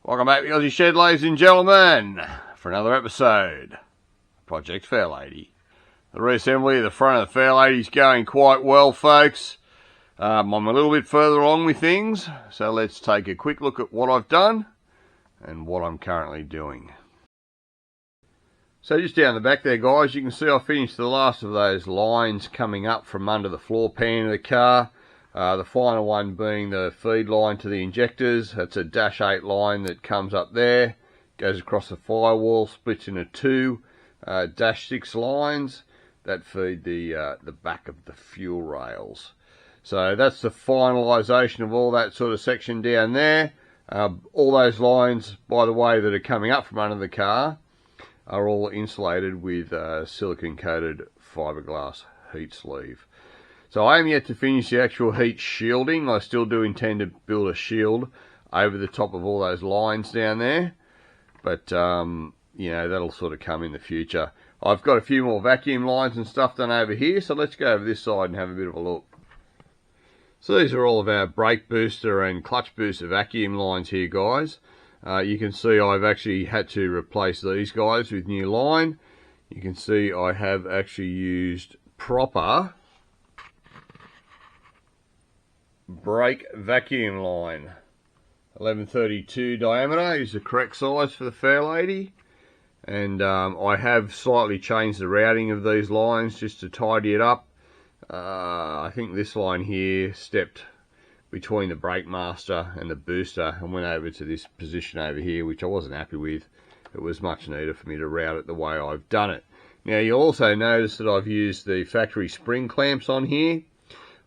Welcome back to the Aussie Shed, ladies and gentlemen, for another episode of Project Fairlady. The reassembly of the front of the Fairlady is going quite well, folks. I'm a little bit further along with things, so let's take a quick look at what I've done and what I'm currently doing. So just down the back there, guys, you can see I finished the last of those lines coming up from under the floor pan of the car. The final one being the feed line to the injectors. That's a -8 line that comes up there, goes across the firewall, splits into two -6 lines that feed the back of the fuel rails. So that's the finalisation of all that sort of section down there. All those lines, by the way, that are coming up from under the car are all insulated with silicone coated fiberglass heat sleeve. So I am yet to finish the actual heat shielding. I still do intend to build a shield over the top of all those lines down there. But, you know, that'll sort of come in the future. I've got a few more vacuum lines and stuff done over here, so let's go over this side and have a bit of a look. So these are all of our brake booster and clutch booster vacuum lines here, guys. You can see I've actually had to replace these guys with new line. You can see I have actually used proper brake vacuum line. 1132 diameter is the correct size for the Fairlady, and I have slightly changed the routing of these lines just to tidy it up. I think this line here stepped between the brake master and the booster and went over to this position over here, which I wasn't happy with. It was much neater for me to route it the way I've done it. Now you'll also notice that I've used the factory spring clamps on here.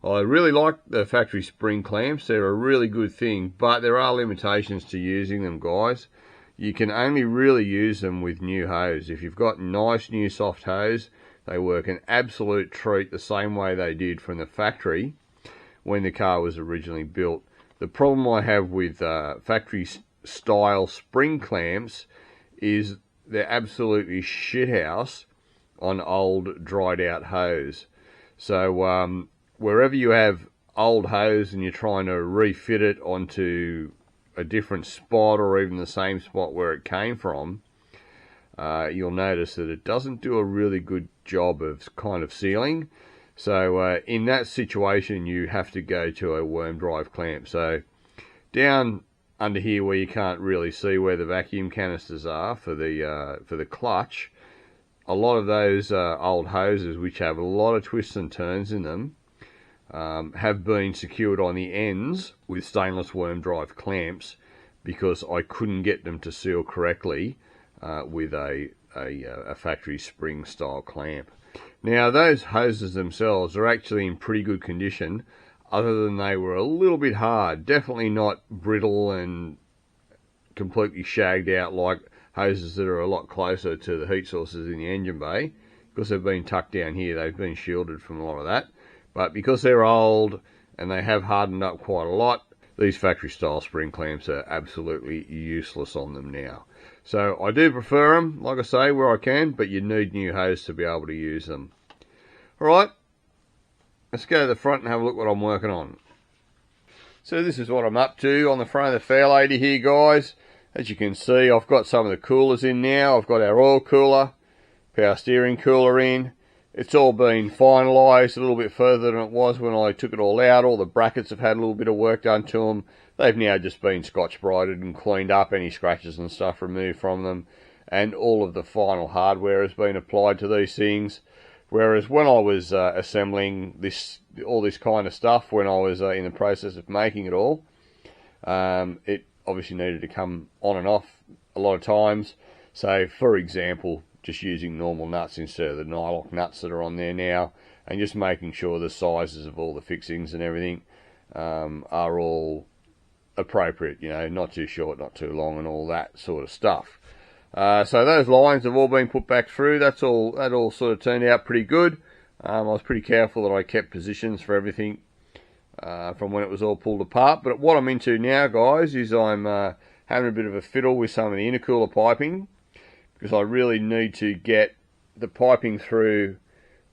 I really like the factory spring clamps. They're a really good thing, but there are limitations to using them, guys. You can only really use them with new hose. If you've got nice new soft hose, they work an absolute treat the same way they did from the factory when the car was originally built. The problem I have with factory style spring clamps is they're absolutely shithouse on old dried out hose. So wherever you have old hose and you're trying to refit it onto a different spot or even the same spot where it came from, you'll notice that it doesn't do a really good job of kind of sealing. So in that situation, you have to go to a worm drive clamp. So down under here where you can't really see where the vacuum canisters are for the clutch, a lot of those old hoses, which have a lot of twists and turns in them, have been secured on the ends with stainless worm drive clamps because I couldn't get them to seal correctly with a factory spring style clamp. Now those hoses themselves are actually in pretty good condition, other than they were a little bit hard. Definitely not brittle and completely shagged out like hoses that are a lot closer to the heat sources in the engine bay. Because they've been tucked down here, they've been shielded from a lot of that. But because they're old and they have hardened up quite a lot, these factory style spring clamps are absolutely useless on them now. So I do prefer them, like I say, where I can, but you need new hose to be able to use them. Alright, let's go to the front and have a look what I'm working on. So this is what I'm up to on the front of the Fairlady here, guys. As you can see, I've got some of the coolers in now. I've got our oil cooler, power steering cooler in. It's all been finalised a little bit further than it was when I took it all out. All the brackets have had a little bit of work done to them. They've now just been scotch-brighted and cleaned up, any scratches and stuff removed from them. And all of the final hardware has been applied to these things. Whereas when I was assembling all this kind of stuff, when I was in the process of making it all, it obviously needed to come on and off a lot of times. So, for example, just using normal nuts instead of the nylock nuts that are on there now, and just making sure the sizes of all the fixings and everything are all appropriate, you know, not too short, not too long, and all that sort of stuff. So those lines have all been put back through. That all sort of turned out pretty good. I was pretty careful that I kept positions for everything from when it was all pulled apart. But what I'm into now, guys, is I'm having a bit of a fiddle with some of the intercooler piping, because I really need to get the piping through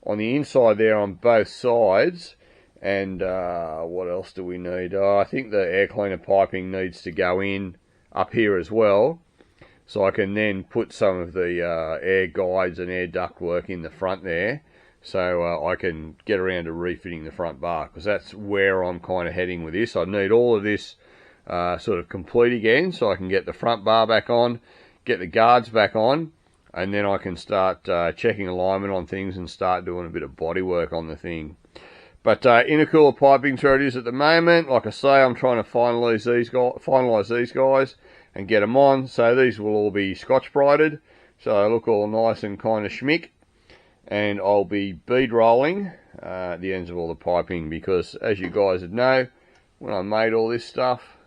on the inside there on both sides. And what else do we need? I think the air cleaner piping needs to go in up here as well, so I can then put some of the air guides and air duct work in the front there, so I can get around to refitting the front bar, because that's where I'm kind of heading with this. I need all of this sort of complete again, so I can get the front bar back on, get the guards back on, and then I can start checking alignment on things and start doing a bit of body work on the thing. But intercooler piping's where it is at the moment. Like I say, I'm trying to finalise these guys and get them on. So these will all be Scotch-Brighted, so they look all nice and kind of schmick. And I'll be bead rolling the ends of all the piping, because as you guys would know, when I made all this stuff,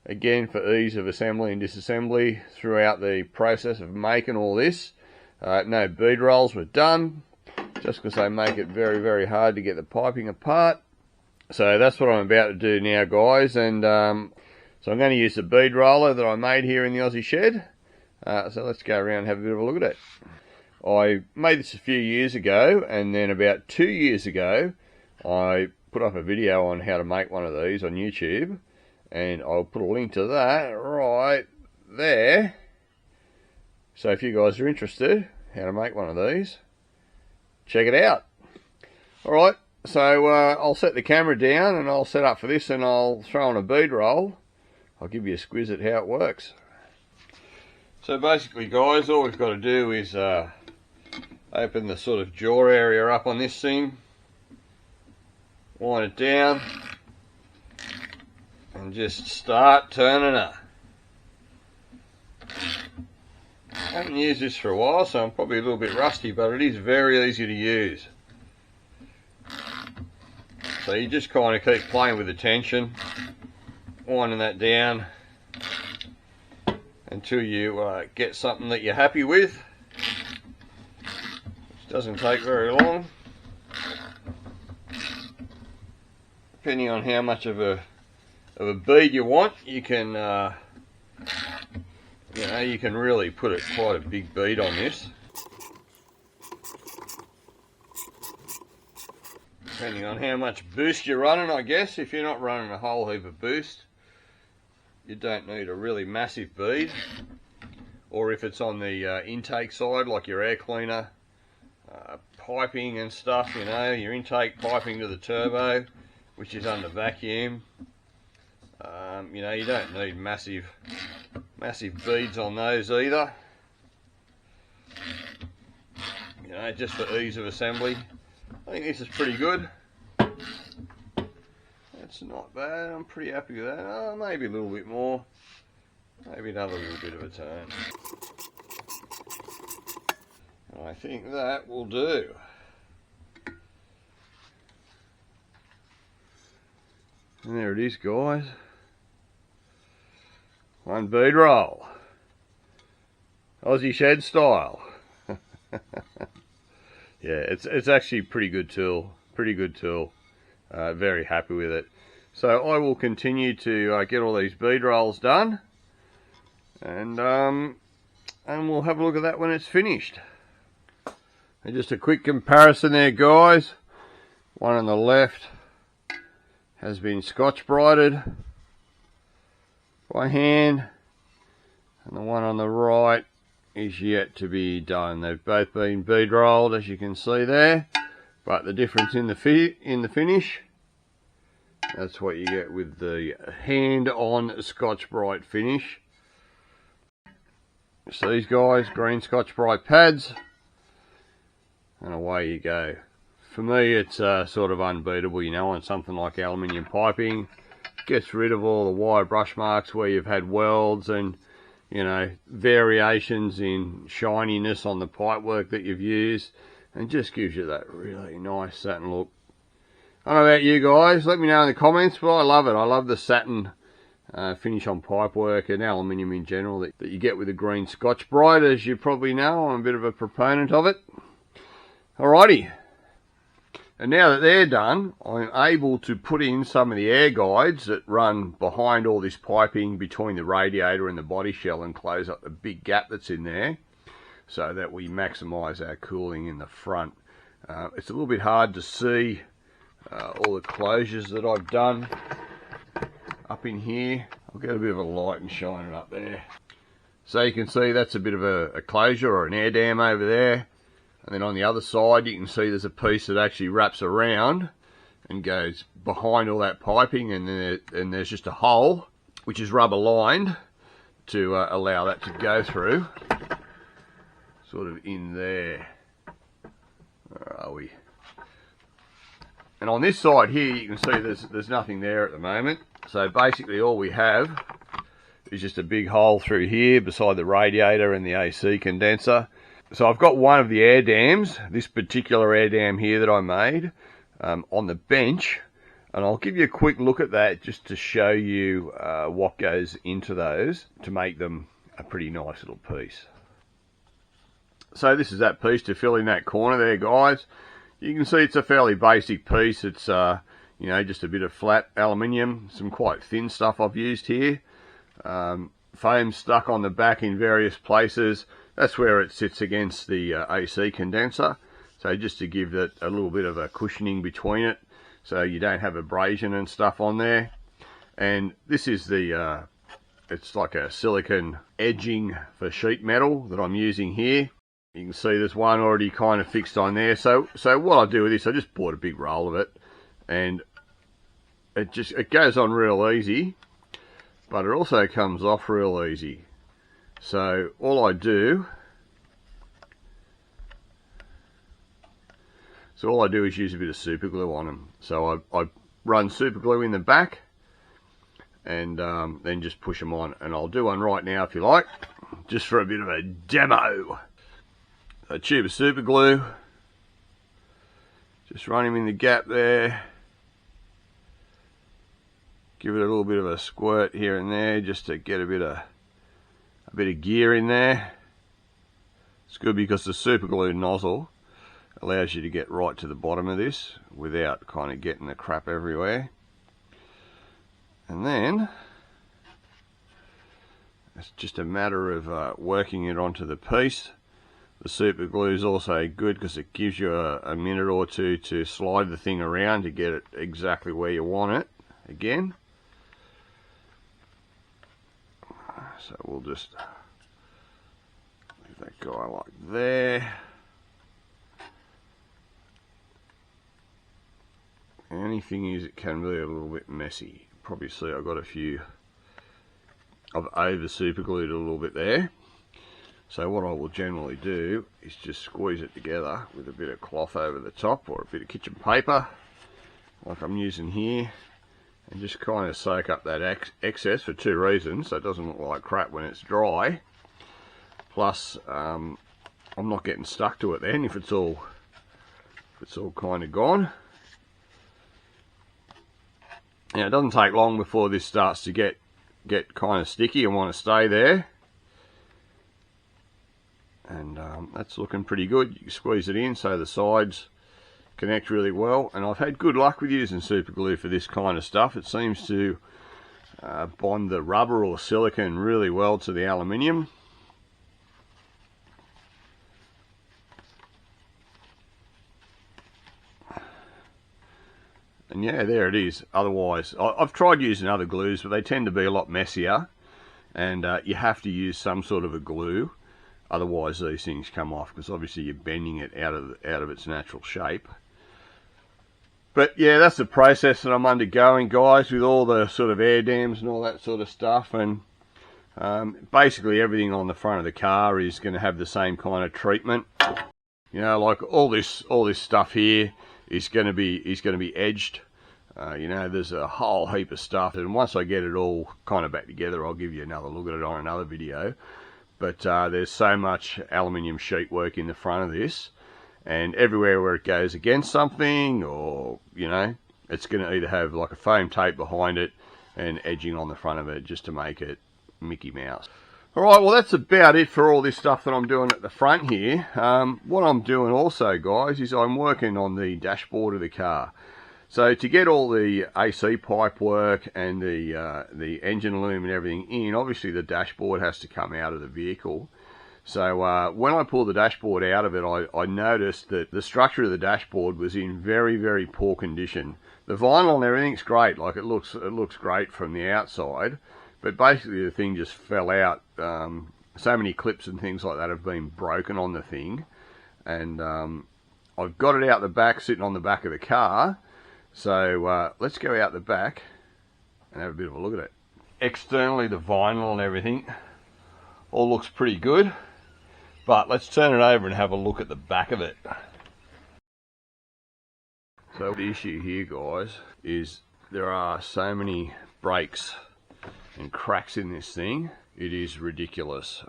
again for ease of assembly and disassembly throughout the process of making all this, no bead rolls were done, just because they make it very, very hard to get the piping apart. So that's what I'm about to do now, guys, and so I'm going to use the bead roller that I made here in the Aussie shed. So let's go around and have a bit of a look at it. I made this a few years ago, and then about 2 years ago I put up a video on how to make one of these on YouTube, and I'll put a link to that right there. So if you guys are interested how to make one of these, check it out. Alright, so I'll set the camera down and I'll set up for this, and I'll throw on a bead roll. I'll give you a squiz at how it works. So basically, guys, all we've got to do is open the sort of jaw area up on this thing, wind it down, and just start turning it. I haven't used this for a while, so I'm probably a little bit rusty, but it is very easy to use. So you just kind of keep playing with the tension, winding that down until you get something that you're happy with, which doesn't take very long. Depending on how much of a bead you want, you can you can really put quite a big bead on this. Depending on how much boost you're running, I guess. If you're not running a whole heap of boost, you don't need a really massive bead. Or if it's on the intake side, like your air cleaner piping and stuff, you know, your intake piping to the turbo, which is under vacuum, you know, you don't need massive beads on those either. You know, just for ease of assembly. I think this is pretty good. That's not bad. I'm pretty happy with that. Oh, maybe a little bit more. Maybe another little bit of a turn. I think that will do. And there it is, guys. One bead roll. Aussie shed style. Yeah, it's actually a pretty good tool. Very happy with it. So I will continue to get all these bead rolls done, and we'll have a look at that when it's finished. And just a quick comparison there, guys. One on the left has been Scotch-Brighted by hand, and the one on the right is yet to be done. They've both been bead rolled, as you can see there, but the difference in the finish, that's what you get with the hand-on Scotch-Brite finish. It's these guys, green Scotch-Brite pads, and away you go. For me, it's sort of unbeatable, you know, on something like aluminium piping. Gets rid of all the wire brush marks where you've had welds and, you know, variations in shininess on the pipe work that you've used, and just gives you that really nice satin look. I don't know about you guys, let me know in the comments, but I love it. I love the satin finish on pipe work and aluminium in general that you get with the green Scotch-Brite. As you probably know, I'm a bit of a proponent of it. Alrighty. And now that they're done, I'm able to put in some of the air guides that run behind all this piping between the radiator and the body shell and close up the big gap that's in there, so that we maximise our cooling in the front. It's a little bit hard to see all the closures that I've done up in here. I'll get a bit of a light and shine it up there. So you can see that's a bit of a closure or an air dam over there. And then on the other side you can see there's a piece that actually wraps around and goes behind all that piping, and then there's just a hole which is rubber lined to allow that to go through. Sort of in there. Where are we? And on this side here you can see there's nothing there at the moment. So basically all we have is just a big hole through here beside the radiator and the AC condenser. So I've got one of the air dams, this particular air dam here that I made, on the bench, and I'll give you a quick look at that just to show you what goes into those to make them a pretty nice little piece. So this is that piece to fill in that corner there, guys. You can see it's a fairly basic piece. It's you know, just a bit of flat aluminium, some quite thin stuff I've used here. Foam stuck on the back in various places. That's where it sits against the AC condenser. So just to give it a little bit of a cushioning between it, so you don't have abrasion and stuff on there. And this is the, it's like a silicone edging for sheet metal that I'm using here. You can see there's one already kind of fixed on there. So what I do with this, I just bought a big roll of it, and it goes on real easy, but it also comes off real easy. So all I do is use a bit of super glue on them. So I run super glue in the back, and then just push them on. And I'll do one right now if you like, just for a bit of a demo. A tube of super glue, just run him in the gap there. Give it a little bit of a squirt here and there just to get a bit of gear in there. It's good because the super glue nozzle allows you to get right to the bottom of this without kind of getting the crap everywhere. And then it's just a matter of working it onto the piece. The super glue is also good because it gives you a minute or two to slide the thing around to get it exactly where you want it again. So we'll just leave that guy like there. The only thing is it can be a little bit messy. Probably see I've got a few, I've over super glued a little bit there. So what I will generally do is just squeeze it together with a bit of cloth over the top, or a bit of kitchen paper like I'm using here, and just kind of soak up that excess for two reasons. So it doesn't look like crap when it's dry, plus I'm not getting stuck to it then if it's all kind of gone. Now it doesn't take long before this starts to get kind of sticky and want to stay there. And that's looking pretty good. You can squeeze it in so the sides connect really well, and I've had good luck with using super glue for this kind of stuff. It seems to bond the rubber or silicone really well to the aluminium. And yeah, there it is. Otherwise, I've tried using other glues, but they tend to be a lot messier, and you have to use some sort of a glue. Otherwise these things come off, because obviously you're bending it out of its natural shape. But yeah, that's the process that I'm undergoing, guys, with all the sort of air dams and all that sort of stuff. And basically everything on the front of the car is going to have the same kind of treatment. You know, like all this stuff here is going to be edged. You know, there's a whole heap of stuff, and once I get it all kind of back together, I'll give you another look at it on another video. But there's so much aluminium sheet work in the front of this, and everywhere where it goes against something, or you know, it's going to either have like a foam tape behind it and edging on the front of it just to make it Mickey Mouse. Alright, well that's about it for all this stuff that I'm doing at the front here. What I'm doing also, guys, is I'm working on the dashboard of the car. So to get all the AC pipe work and the engine loom and everything in, obviously the dashboard has to come out of the vehicle. So when I pulled the dashboard out of it, I noticed that the structure of the dashboard was in very, very poor condition. The vinyl and everything's great, like it looks great from the outside, But basically the thing just fell out. So many clips and things like that have been broken on the thing, and I've got it out the back, sitting on the back of the car. So let's go out the back and have a bit of a look at it. Externally, the vinyl and everything all looks pretty good, but let's turn it over and have a look at the back of it. So the issue here, guys, is there are so many breaks and cracks in this thing. It is ridiculous.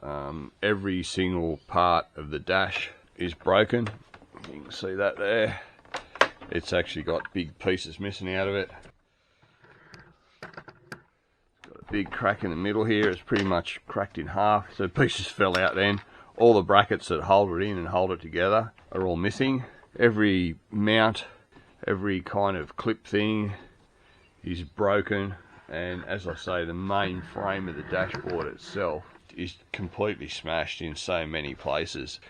Every single part of the dash is broken. You can see that there. It's actually got big pieces missing out of it. Got a big crack in the middle here. It's pretty much cracked in half, so pieces fell out then. All the brackets that hold it in and hold it together are all missing. Every mount, every kind of clip thing is broken, and as I say, the main frame of the dashboard itself is completely smashed in so many places.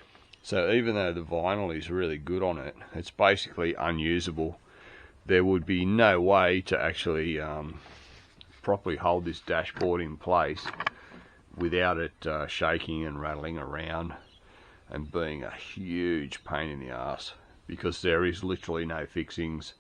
So even though the vinyl is really good on it, it's basically unusable. There would be no way to actually properly hold this dashboard in place without it shaking and rattling around and being a huge pain in the ass, because there is literally no fixings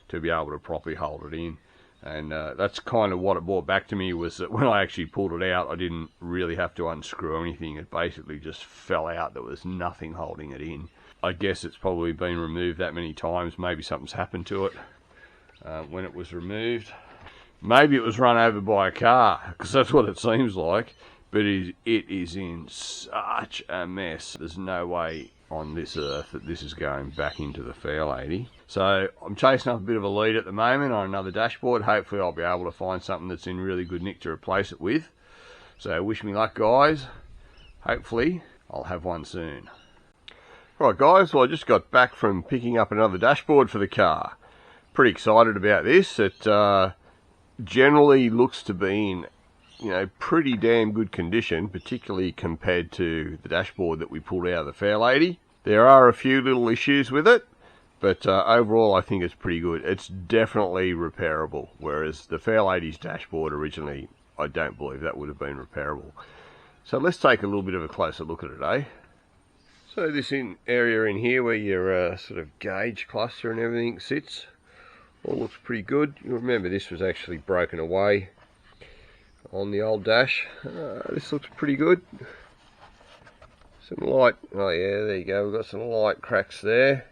to be able to properly hold it in. And that's kind of what it brought back to me, was that when I actually pulled it out, I didn't really have to unscrew anything. It basically just fell out. There was nothing holding it in. I guess it's probably been removed that many times. Maybe something's happened to it when it was removed. Maybe it was run over by a car, because that's what it seems like. But it is in such a mess. There's no way on this earth that this is going back into the Fairlady. So I'm chasing up a bit of a lead at the moment on another dashboard. Hopefully I'll be able to find something that's in really good nick to replace it with. So wish me luck, guys. Hopefully I'll have one soon. Right, guys, well, I just got back from picking up another dashboard for the car. Pretty excited about this. It generally looks to be in, you know, pretty damn good condition, particularly compared to the dashboard that we pulled out of the Fairlady. There are a few little issues with it, but overall I think it's pretty good. It's definitely repairable, whereas the Fairlady's dashboard originally, I don't believe that would have been repairable. So let's take a little bit of a closer look at it, eh? So this area in here where your sort of gauge cluster and everything sits, all looks pretty good. You remember this was actually broken away on the old dash. This looks pretty good. Some light, oh yeah, there you go, we've got some light cracks there.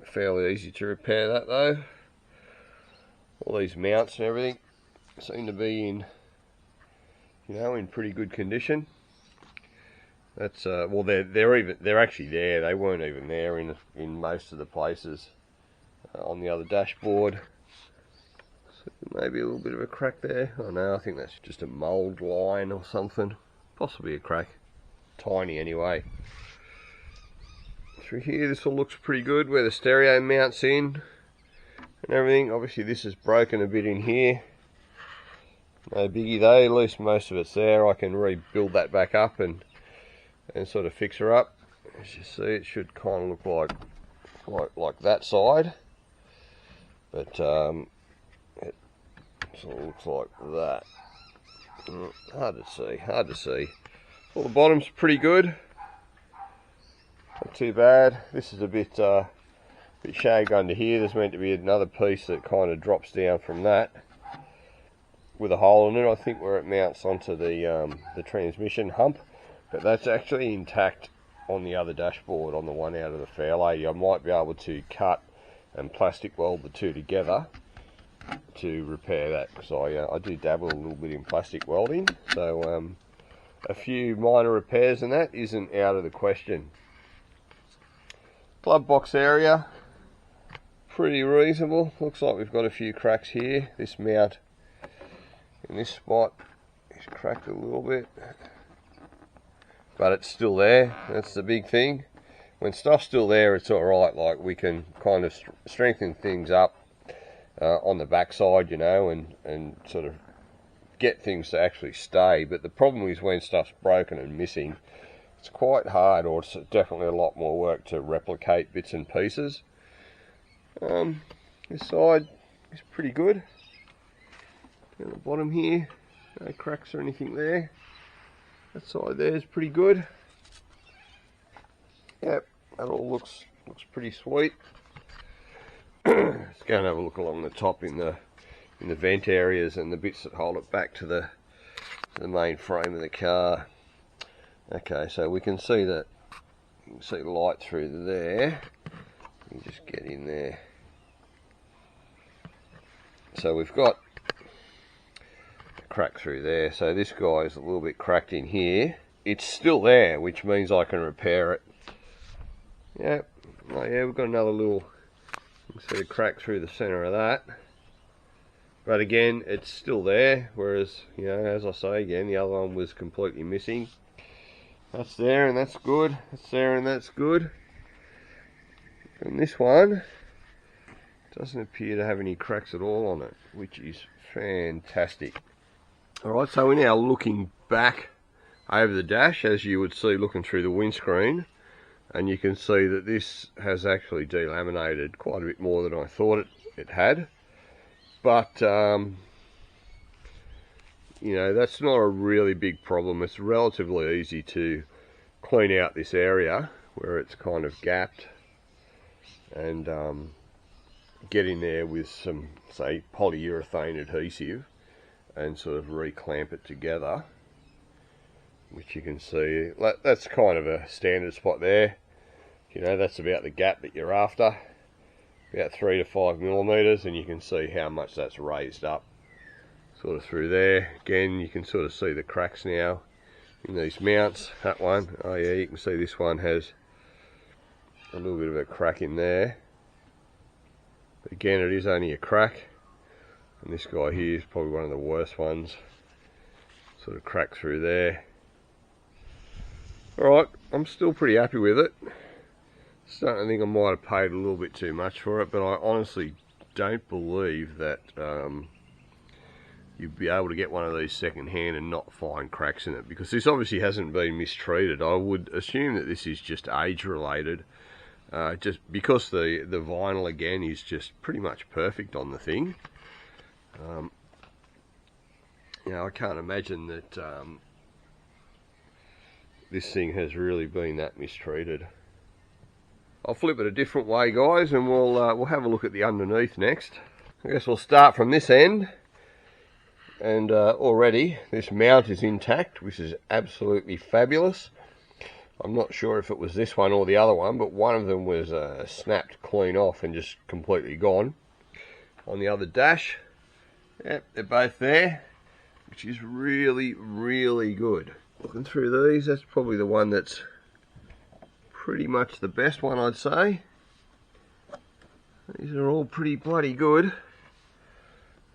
Fairly easy to repair that though. All these mounts and everything seem to be in, you know, in pretty good condition. That's well, they're actually there. They weren't even there in most of the places on the other dashboard. So maybe a little bit of a crack there. Oh no, I think that's just a mould line or something. Possibly a crack. Tiny anyway. Through here, this all looks pretty good where the stereo mounts in and everything. Obviously this is broken a bit in here. No biggie though, at least most of it's there. I can rebuild that back up and sort of fix her up. As you see, it should kind of look like that side, but it sort of looks like that. Hard to see. Well, the bottom's pretty good, not too bad. This is a bit shagged under here. There's meant to be another piece that kind of drops down from that with a hole in it, I think, where it mounts onto the transmission hump. But that's actually intact on the other dashboard, on the one out of the Fairlady. I might be able to cut and plastic weld the two together to repair that, because I do dabble a little bit in plastic welding. So a few minor repairs and that isn't out of the question. Glove box area, pretty reasonable. Looks like we've got a few cracks here. This mount in this spot is cracked a little bit, but it's still there. That's the big thing. When stuff's still there, it's alright. Like, we can kind of strengthen things up on the backside, you know, and sort of get things to actually stay. But the problem is when stuff's broken and missing, it's quite hard, or it's definitely a lot more work to replicate bits and pieces. This side is pretty good. Down the bottom here, No cracks or anything there. That side there is pretty good. Yep, that all looks pretty sweet. Let's go and have a look along the top in the vent areas and the bits that hold it back to the main frame of the car. Okay, so we can see that you can see light through there. You just get in there. So we've got a crack through there. So this guy is a little bit cracked in here. It's still there, which means I can repair it. Yep. Oh yeah, we've got another little, you can see a crack through the centre of that. But again, it's still there, whereas, you know, as I say again, the other one was completely missing. That's there and that's good. That's there and that's good. And this one doesn't appear to have any cracks at all on it, which is fantastic. Alright, so we're now looking back over the dash, as you would see looking through the windscreen. And you can see that this has actually delaminated quite a bit more than I thought it had. But, you know, that's not a really big problem. It's relatively easy to clean out this area where it's kind of gapped and get in there with some, say, polyurethane adhesive and sort of re-clamp it together, which you can see. That's kind of a standard spot there. You know, that's about the gap that you're after, about 3 to 5 millimeters, and you can see how much that's raised up sort of through there. Again, you can sort of see the cracks now in these mounts. That one, oh yeah, you can see this one has a little bit of a crack in there. But again, it is only a crack, and this guy here is probably one of the worst ones. Sort of crack through there. Alright, I'm still pretty happy with it. Starting to think I might have paid a little bit too much for it, but I honestly don't believe that you'd be able to get one of these second hand and not find cracks in it, because this obviously hasn't been mistreated. I would assume that this is just age related, just because the vinyl again is just pretty much perfect on the thing. You know, I can't imagine that this thing has really been that mistreated. I'll flip it a different way, guys, and we'll have a look at the underneath next. I guess we'll start from this end, and already this mount is intact, which is absolutely fabulous. I'm not sure if it was this one or the other one, but one of them was snapped clean off and just completely gone. On the other dash, yep, they're both there, which is really, really good. Looking through these, that's probably the one that's pretty much the best one, I'd say. These are all pretty bloody good.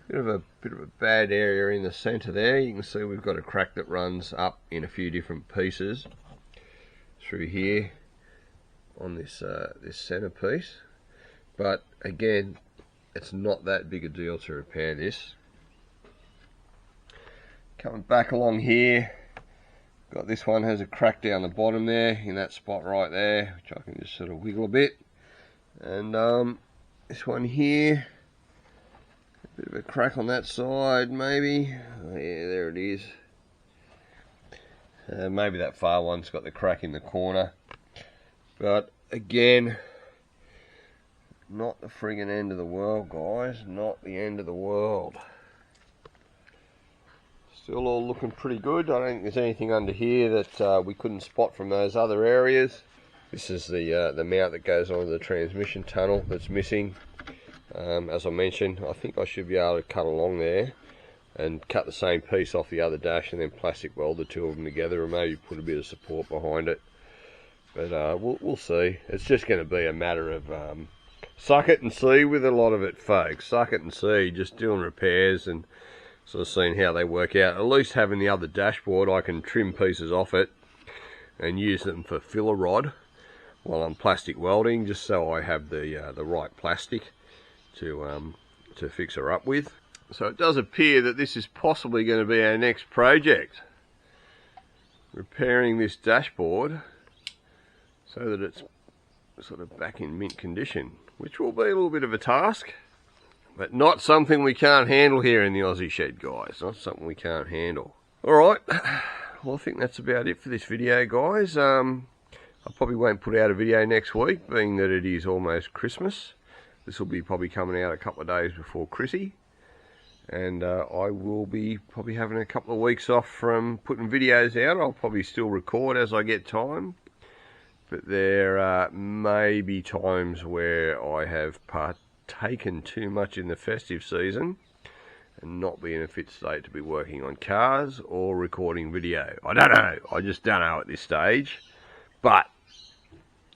Bit of a bad area in the centre there. You can see we've got a crack that runs up in a few different pieces through here on this this centre piece. But again, it's not that big a deal to repair this. Coming back along here, got this one has a crack down the bottom there, in that spot right there, which I can just sort of wiggle a bit. And this one here, a bit of a crack on that side maybe. Oh, yeah, there it is. Maybe that far one's got the crack in the corner. But again, not the friggin' end of the world, guys. Not the end of the world. Still all looking pretty good. I don't think there's anything under here that we couldn't spot from those other areas. This is the mount that goes onto the transmission tunnel that's missing. As I mentioned, I think I should be able to cut along there and cut the same piece off the other dash and then plastic weld the two of them together and maybe put a bit of support behind it. But we'll see. It's just going to be a matter of suck it and see with a lot of it, folks. Suck it and see, just doing repairs and sort of seeing how they work out. At least having the other dashboard, I can trim pieces off it and use them for filler rod while I'm plastic welding, just so I have the right plastic to fix her up with. So it does appear that this is possibly going to be our next project, repairing this dashboard so that it's sort of back in mint condition, which will be a little bit of a task. But not something we can't handle here in the Aussie shed, guys. Not something we can't handle. Alright, well I think that's about it for this video, guys. I probably won't put out a video next week, being that it is almost Christmas. This will be probably coming out a couple of days before Chrissy. And I will be probably having a couple of weeks off from putting videos out. I'll probably still record as I get time. But there may be times where I have partaken too much in the festive season and not be in a fit state to be working on cars or recording video. I don't know. I just don't know at this stage. But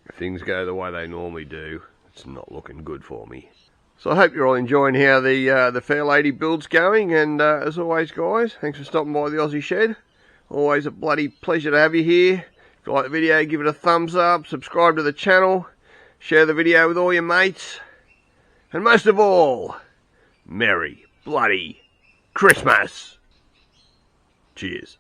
if things go the way they normally do, it's not looking good for me. So I hope you're all enjoying how the Fairlady build's going. And as always, guys, thanks for stopping by the Aussie Shed. Always a bloody pleasure to have you here. If you like the video, give it a thumbs up, subscribe to the channel, share the video with all your mates, and most of all, Merry bloody Christmas! Cheers.